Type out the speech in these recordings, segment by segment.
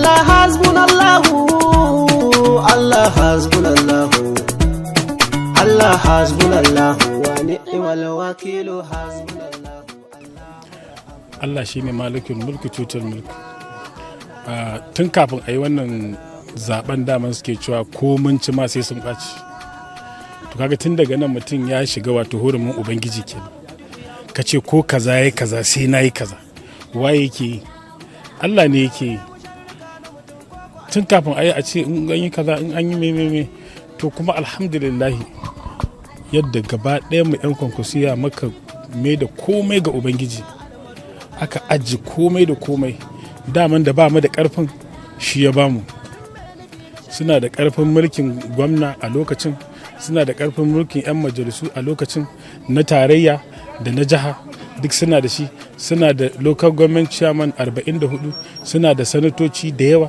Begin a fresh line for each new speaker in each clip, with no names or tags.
Allah hasbunallahu, Allah hasbunallahu, Allah hasbunallahu wa ni'mal wakilu hasbunallahu.
Allah shine malikin mulki tutar mulki. Tun kafin a yi wannan zaben daman suke cewa ko mun ci ma sai sun ɓaci. To kaga tun daga nan mutum ya shiga wato hurumin ubangiji kenan. Ka ce ko kaza yayi kaza sai na yi kaza. Waye yake yi? Allah ne yake yi. Tun kafin a yi a ce in an yi kaza in an yi me to kuma alhamdulillahi yadda gaba ɗaya mu 'yan Kwankwasiyya maka mai da komai ga ubangiji. Aka aji komai da komai daman da ba mu da karfin shi ya bamu. Suna da karfin mulkin gwamna a lokacin, suna da karfin mulkin 'yan majalisu a lokacin, na tarayya da na jiha duk suna da shi, suna da local government chairman 44, suna da sanatoci da yawa,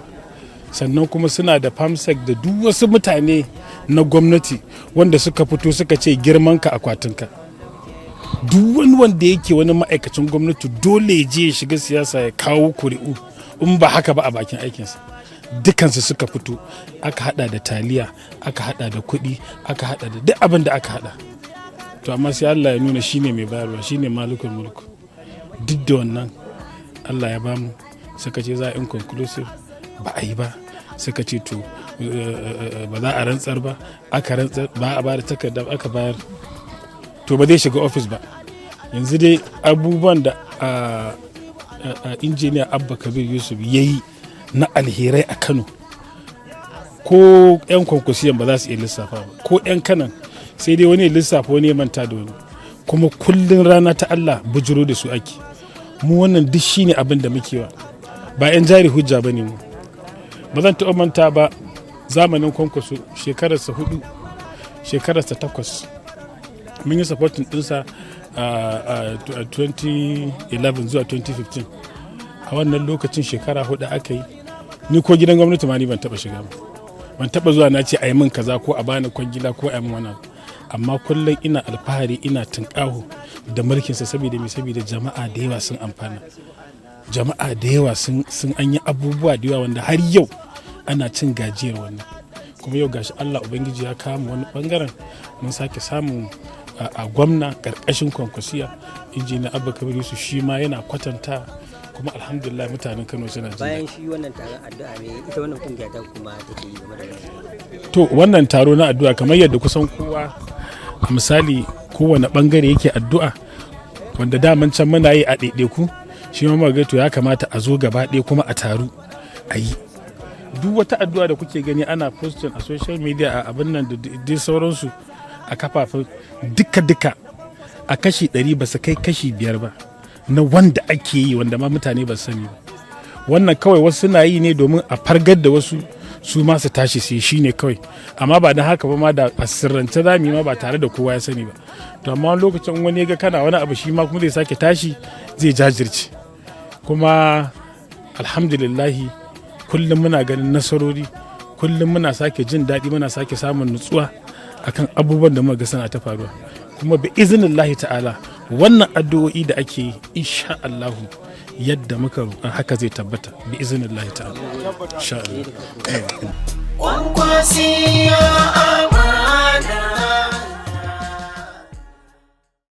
sannan kuma suna da famsec da duk wasu mutane na gwamnati wanda suka fito suka ce girmanka akwatinka. Duk wani wanda yake wani ma'aikacin gwamnati dole ya je ya shiga siyasa ya kawo kuri'u, in ba haka ba a bakin aikinsa. Dukansu suka fito, aka hada da taliya, aka hada da kuɗi, aka hada da duk abin da aka hada. To amma sai Allah ya nuna shine mai bayarwa, shine malikul mulk. Duk da wannan Allah ya bamu, suka ce za a inconclusive, ba a yi ba, suka ce to ba za a rantsar ba, aka rantsar, ba a ba da takarda aka bayar. To ba zai shiga ofis ba. Yanzu dai abubuwan da injiniya Abba Kabir Yusuf ya yi na alherai a Kano, ko 'yan Kwankwasiyyan ba za su iya lissafa ba, ko 'yan kanan sai dai wani lissafa wani ya manta da wani. Kuma kullum rana ta Allah bujiro da su ake. Mu wannan duk shine abin da muke wa, ba 'yan jari hujja ba ne mu. Ba zan taɓa manta ba zamanin Kwankwaso shekararsa 4, shekararsa 8. Mun yi supporting ɗinsa a 2011 zuwa 2015. A wannan lokacin shekara 4 aka yi. Ni ko gidan gwamnati ma ni ban taɓa shiga ba. Ban taɓa zuwa na ce a yi min kaza ko a bani kwangila ko a yi min wani abu. Amma kullum ina alfahari, ina tunƙaho da mulkinsa saboda jama'a da yawa sun amfana. Jama'a da yawa sun an yi abubuwa da yawa wanda har yau ana cin gajiyar wannan. Kuma yau gashi Allah Ubangiji ya kama wani bangaren mun sake samun a gwamna karkashin Kwankwasiyya, injiniya Abba Kabir Yusuf shi ma yana kwatanta, kuma alhamdulillah mutanen Kano suna jin.
Bayan shi wannan taron addu'a ne ita wannan kungiya ta kuma take yi game da
to wannan taro na addu'a kamar yadda kusan kowa a misali kowane bangare yake addu'a, wanda daman can muna yi a ɗaiɗaiku, shi ma muka ga to ya kamata a zo gaba ɗaya kuma a taru a yi. Duk wata addu'a da kuke gani ana posting a social media a abin nan da dai sauransu a kafafen duka a kashi 100 ba su kai kashi 5 ba na wanda ake yi, wanda ma mutane ba su sani ba. Wannan kawai wasu suna yi ne domin a fargar da wasu su ma su tashi su yi, shi ne kawai, amma ba don haka ba ma da a sirrance zami ma ba tare da kowa ya sani ba. To amma lokacin wani ya ga kana wani abu shi ma kuma zai sake tashi, zai jajirce. Kuma alhamdulillahi kullum muna ganin nasarori, kullum muna sake jin daɗi, muna sake samun nutsuwa akan abubuwan da muka ga suna ta faruwa. Kuma bi iznillahi ta'ala wannan addu'o'i da ake yi insha Allah yadda muka roƙa haka zai tabbata bi iznillahi ta'ala insha Allah.